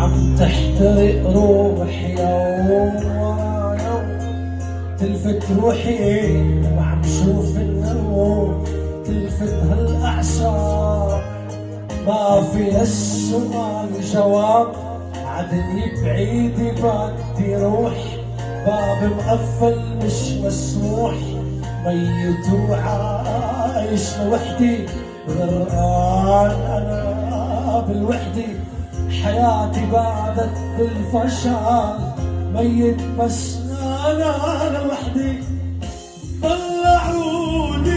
عم تحترق روحي يوم ورا يوم، تلفت روحي وعم شوف النور، تلفت هالاعصاب ما في السؤال جواب، عدني بعيدي بدي روح، باب مقفل مش مسموح، ميت وعايش لوحدي، غرقان انا بالوحدي، حياتي بعدت بالفشل، ميت بس انا لوحدي. طلعوني